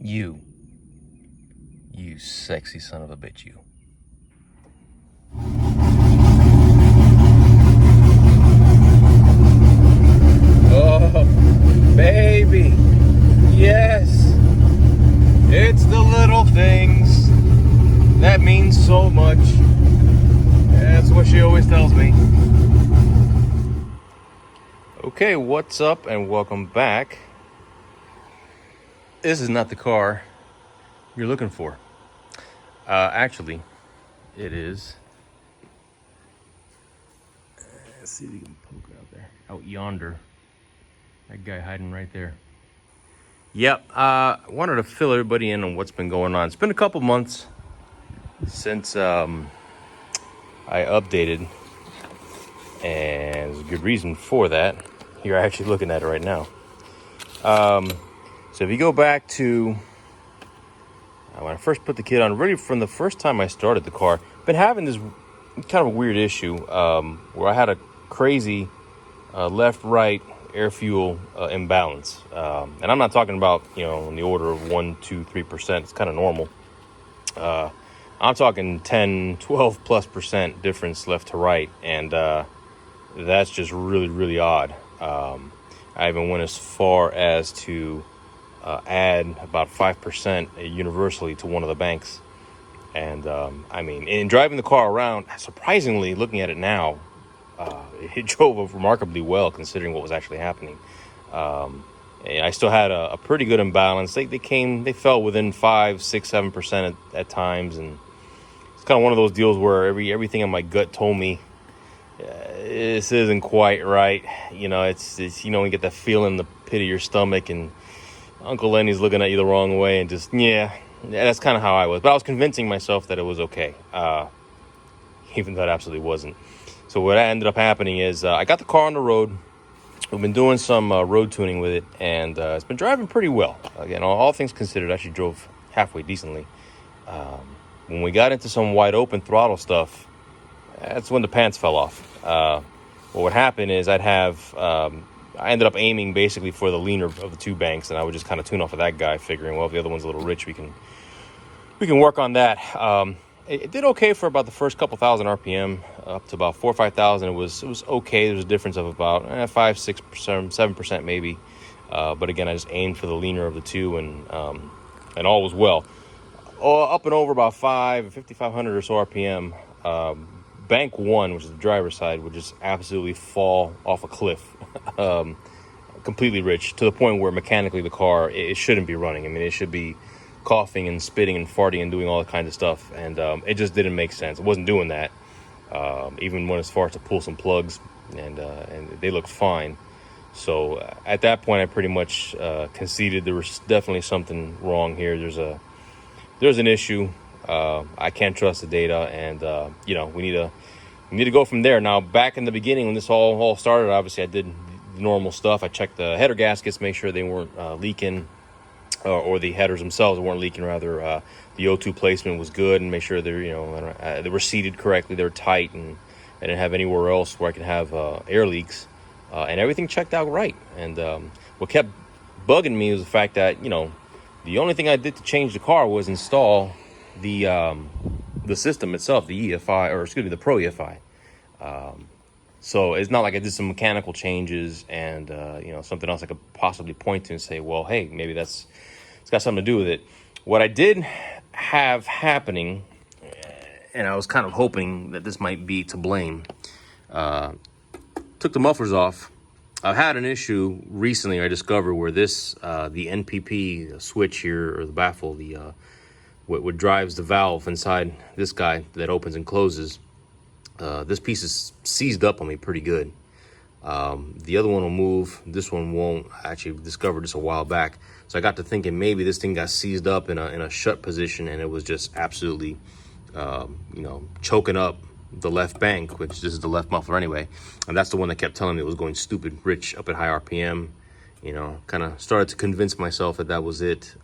You sexy son of a bitch, you. Oh, baby. Yes. It's the little things that mean so much. That's what she always tells me. Okay, what's up and welcome back. This is not the car you're looking for. Actually, it is. Let's see if you can poke it out there. Out yonder. That guy hiding right there. Yep, I wanted to fill everybody in on what's been going on. It's been a couple months since I updated, and there's a good reason for that. You're actually looking at it right now. So if you go back to when I first put the kit on, really from the first time I started the car, been having this kind of a weird issue where I had a crazy left-right air fuel imbalance, and I'm not talking about in the order of 1, 2, 3%. It's kind of normal. I'm talking 10, 12 plus % difference left to right, and that's just really odd. I even went as far as to add about 5% universally to one of the banks. And I mean, in driving the car around, surprisingly, looking at it now, it drove remarkably well considering what was actually happening. And I still had a pretty good imbalance. They fell within 5, 6, 7% at times, and it's kind of one of those deals where everything in my gut told me this isn't quite right. It's you get that feeling in the pit of your stomach, and Uncle Lenny's looking at you the wrong way, and just that's kind of how I was. But I was convincing myself that it was okay, even though it absolutely wasn't. So what ended up happening is I got the car on the road. We've been doing some road tuning with it, and it's been driving pretty well. Again, all things considered, I actually drove halfway decently. When we got into some wide open throttle stuff, that's when the pants fell off. What would happen is I ended up aiming basically for the leaner of the two banks, and I would just kind of tune off of that guy, figuring, well, if the other one's a little rich, we can work on that. It did okay for about the first couple thousand RPM, up to about 4,000 or 5,000. It was okay. There was a difference of about 5, 6%, 7% maybe. But again, I just aimed for the leaner of the two, and all was well. Up and over about 5,500 or so RPM. Bank one, which is the driver's side, would just absolutely fall off a cliff, completely rich, to the point where mechanically the car, it shouldn't be running. I mean, it should be coughing and spitting and farting and doing all that kind of stuff, and it just didn't make sense. It wasn't doing that. Even went as far as to pull some plugs, and they looked fine. So at that point, I pretty much conceded there was definitely something wrong here. There's an issue. I can't trust the data, and we need to go from there. Now, back in the beginning when this all started, obviously I did the normal stuff. I checked the header gaskets, make sure they weren't leaking, or the headers themselves weren't leaking. Rather, the O2 placement was good, and make sure they were seated correctly, they were tight, and I didn't have anywhere else where I could have air leaks, and everything checked out right. And what kept bugging me was the fact that the only thing I did to change the car was install the system itself, the EFI, or excuse me, the ProEFI. So it's not like I did some mechanical changes and something else I could possibly point to and say, well, hey, maybe it's got something to do with it. What I did have happening, and I was kind of hoping that this might be to blame, took the mufflers off. I've had an issue recently I discovered where the NPP switch here, or the baffle, what drives the valve inside this guy that opens and closes, this piece is seized up on me pretty good. The other one will move, this one won't. I actually discovered this a while back, so I got to thinking maybe this thing got seized up in a shut position, and it was just absolutely choking up the left bank, which this is the left muffler anyway, and that's the one that kept telling me it was going stupid rich up at high RPM. Kind of started to convince myself that was it.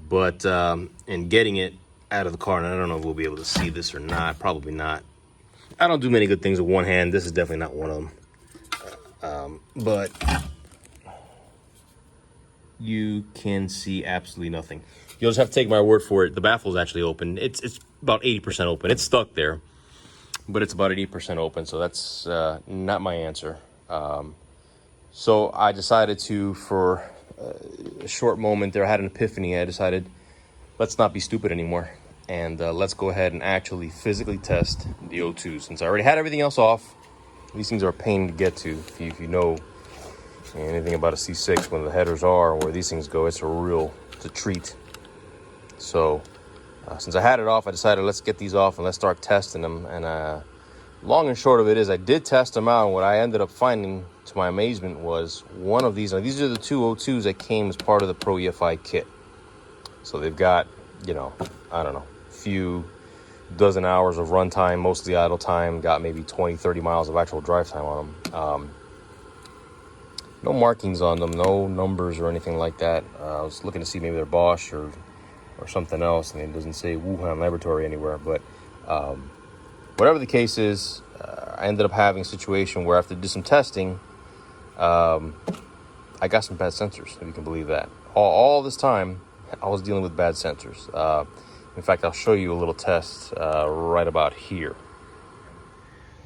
But in getting it out of the car, and I don't know if we'll be able to see this or not, probably not. I don't do many good things with one hand. This is definitely not one of them. But you can see absolutely nothing. You'll just have to take my word for it. The baffle is actually open. It's about 80% open. It's stuck there, but it's about 80% open. So that's not my answer. So I decided to, for a short moment there, I had an epiphany. I decided, let's not be stupid anymore. And let's go ahead and actually physically test the O2. Since I already had everything else off, these things are a pain to get to. If you know anything about a C6, when the headers are, where these things go, it's a treat. So since I had it off, I decided let's get these off and let's start testing them. And long and short of it is I did test them out. And what I ended up finding, to my amazement, was one of these. Now, these are the two O2s that came as part of the ProEFI kit. So they've got, I don't know, a few dozen hours of runtime, mostly idle time, got maybe 20, 30 miles of actual drive time on them. No markings on them, no numbers or anything like that. I was looking to see maybe they're Bosch or something else, and it doesn't say Wuhan Laboratory anywhere. But whatever the case is, I ended up having a situation where after I did some testing, I got some bad sensors, if you can believe that. All this time, I was dealing with bad sensors. In fact, I'll show you a little test right about here.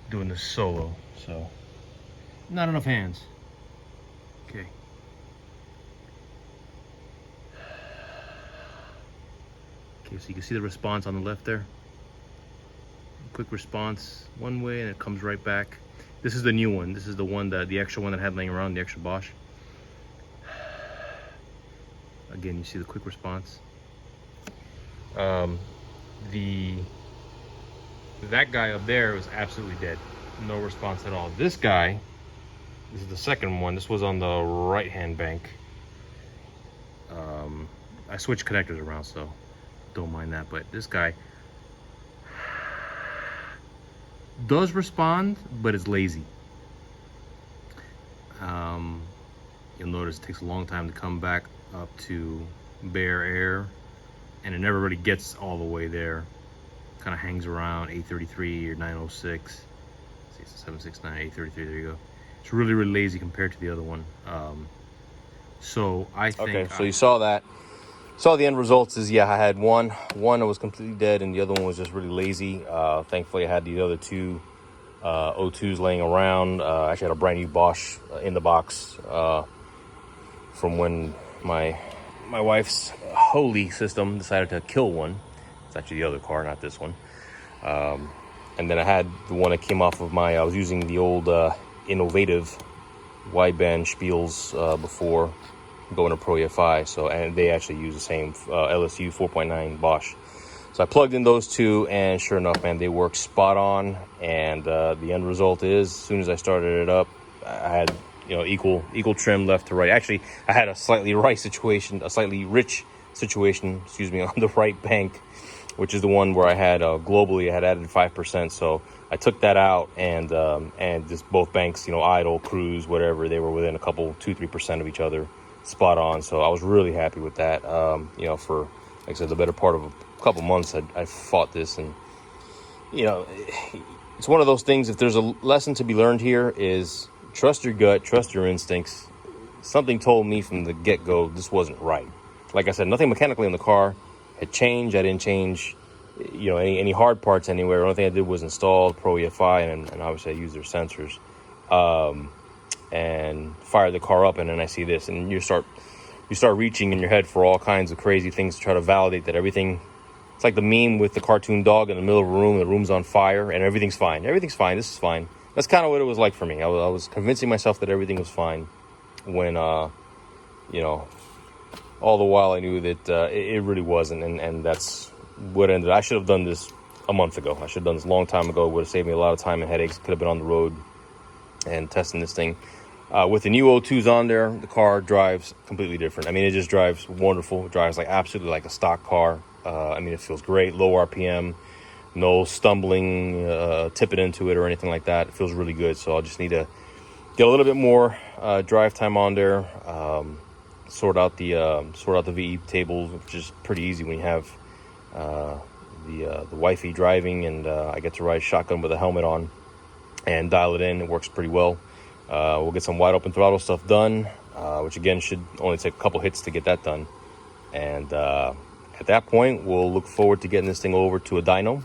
Doing this solo, so not enough hands. Okay. Okay, so you can see the response on the left there. Quick response one way and it comes right back. This is the new one. This is the one, the extra one that I had laying around, the extra Bosch. Again, you see the quick response. That guy up there was absolutely dead. No response at all. This guy, this is the second one. This was on the right-hand bank. I switched connectors around, so don't mind that. But this guy does respond, but it's lazy. You'll notice it takes a long time to come back up to bare air, and it never really gets all the way there. Kind of hangs around 833 or 906. See, it's 769, 833. There you go. It's really, really lazy compared to the other one. So I think. Okay, so you saw that. Saw the end results is, yeah, I had one that was completely dead, and the other one was just really lazy. Thankfully, I had the other two O2s laying around. I actually had a brand new Bosch in the box from when my wife's holy system decided to kill one. It's actually the other car, not this one. And then I had the one that came off of I was using the old innovative wideband spiels before going to ProEFI. So, and they actually use the same LSU 4.9 Bosch. So I plugged in those two, and sure enough, man, they work spot on. And the end result is, as soon as I started it up, I had equal trim left to right. Actually, I had a slightly rich situation, on the right bank, which is the one where I had globally I had added 5%. So I took that out, and just both banks, idle, cruise, whatever, they were within a couple, 2-3% of each other, spot on. So I was really happy with that. For, like I said, the better part of a couple months I fought this, and it's one of those things. If there's a lesson to be learned here, is trust your gut, trust your instincts. Something told me from the get-go this wasn't right. Like I said, nothing mechanically in the car had changed. I didn't change any hard parts anywhere. The only thing I did was install ProEFI, and obviously I used their sensors, and fired the car up, and then I see this, and you start reaching in your head for all kinds of crazy things to try to validate that everything. It's like the meme with the cartoon dog in the middle of a room, the room's on fire, and everything's fine. This is fine. That's kind of what it was like for me. I was convincing myself that everything was fine, when all the while I knew that it really wasn't, and that's what ended. I should have done this a month ago. I should have done this a long time ago. It would have saved me a lot of time and headaches. Could have been on the road and testing this thing. With the new O2s on there, the car drives completely different. I mean, it just drives wonderful. It drives absolutely like a stock car. It feels great. Low RPM, no stumbling, tipping into it or anything like that. It feels really good. So I'll just need to get a little bit more drive time on there. Sort out the VE tables, which is pretty easy when you have the wifey driving, and I get to ride shotgun with a helmet on and dial it in. It works pretty well. We'll get some wide open throttle stuff done. which again should only take a couple hits to get that done. And at that point, we'll look forward to getting this thing over to a dyno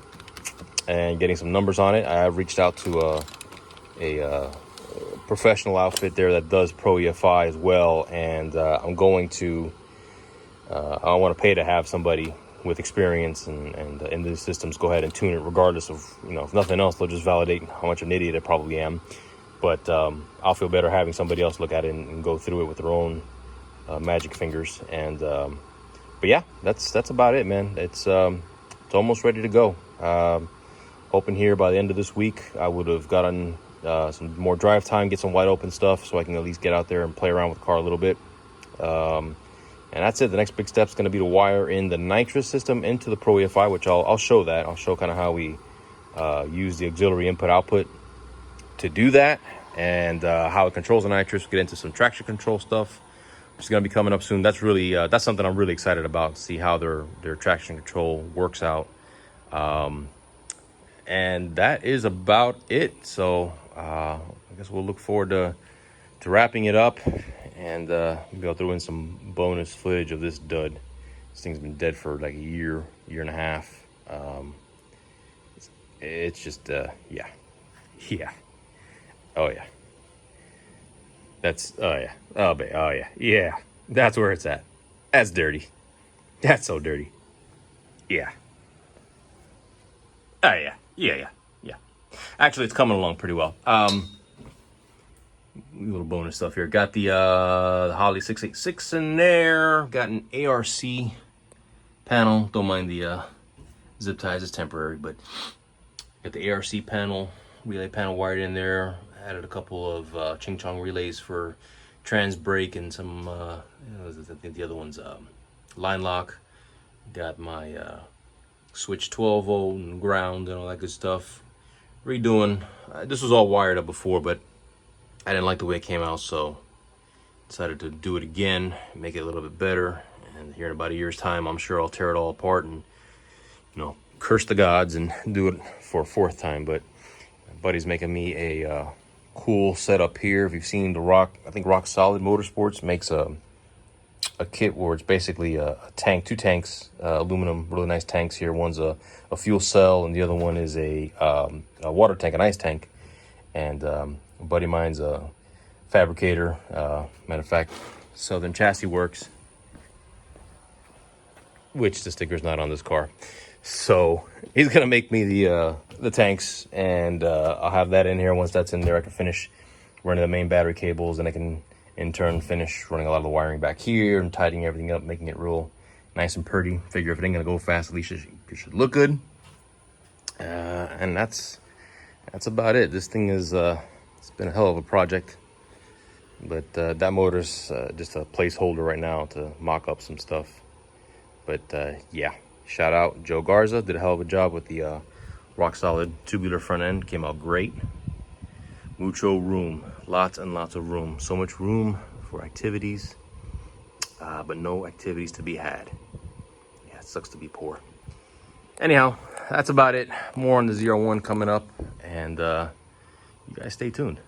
and getting some numbers on it. I have reached out to a professional outfit there that does ProEFI as well, and I'm going to I want to pay to have somebody with experience and in these systems go ahead and tune it, regardless of, if nothing else, they'll just validate how much of an idiot I probably am. But I'll feel better having somebody else look at it and go through it with their own magic fingers. And but yeah, that's about it, man. It's almost ready to go. Hoping here by the end of this week I would have gotten some more drive time, get some wide open stuff, so I can at least get out there and play around with the car a little bit. And that's it. The next big step is going to be to wire in the nitrous system into the ProEFI, which I'll show that. I'll show kind of how we use the auxiliary input-output to do that, and how it controls the nitrous. We'll get into some traction control stuff, which is going to be coming up soon. That's really that's something I'm really excited about, to see how their traction control works out. And that is about it. So I guess we'll look forward to wrapping it up, and maybe I'll throw in some bonus footage of this dud. This thing's been dead for like a year and a half. It's just yeah. Oh yeah. That's oh yeah. That's where it's at. That's dirty. That's so dirty. Yeah. Oh yeah. Actually, it's coming along pretty well. Little bonus stuff here. Got the Holley 686 in there. Got an ARC panel. Don't mind the zip ties, it's temporary, but got the ARC panel, relay panel wired in there. Added a couple of Ching Chong relays for trans brake and some I think the other one's line lock. Got my switch 12 volt and ground and all that good stuff. Redoing. This was all wired up before, but I didn't like the way it came out, so decided to do it again, make it a little bit better. And here in about a year's time, I'm sure I'll tear it all apart and, curse the gods and do it for a fourth time. But my buddy's making me a cool setup here. If you've seen I think Rock Solid Motorsports makes a kit where it's basically a tank, two tanks, aluminum, really nice tanks here. One's a fuel cell, and the other one is a water tank, an ice tank. And a buddy of mine's a fabricator. Matter of fact, Southern Chassis Works, which the sticker's not on this car. So he's gonna make me the tanks, and I'll have that in here. Once that's in there, I can finish running the main battery cables, and I can in turn finish running a lot of the wiring back here and tidying everything up, making it real nice and pretty. Figure if it ain't gonna go fast, at least it should look good. And that's about it. This thing is it's been a hell of a project, but that motor's just a placeholder right now to mock up some stuff. But yeah, shout out Joe Garza, did a hell of a job with the Rock Solid tubular front end. Came out great. Mucho room, lots and lots of room. So much room for activities, but no activities to be had. Yeah, it sucks to be poor. Anyhow, that's about it. More on the 01 coming up, and you guys stay tuned.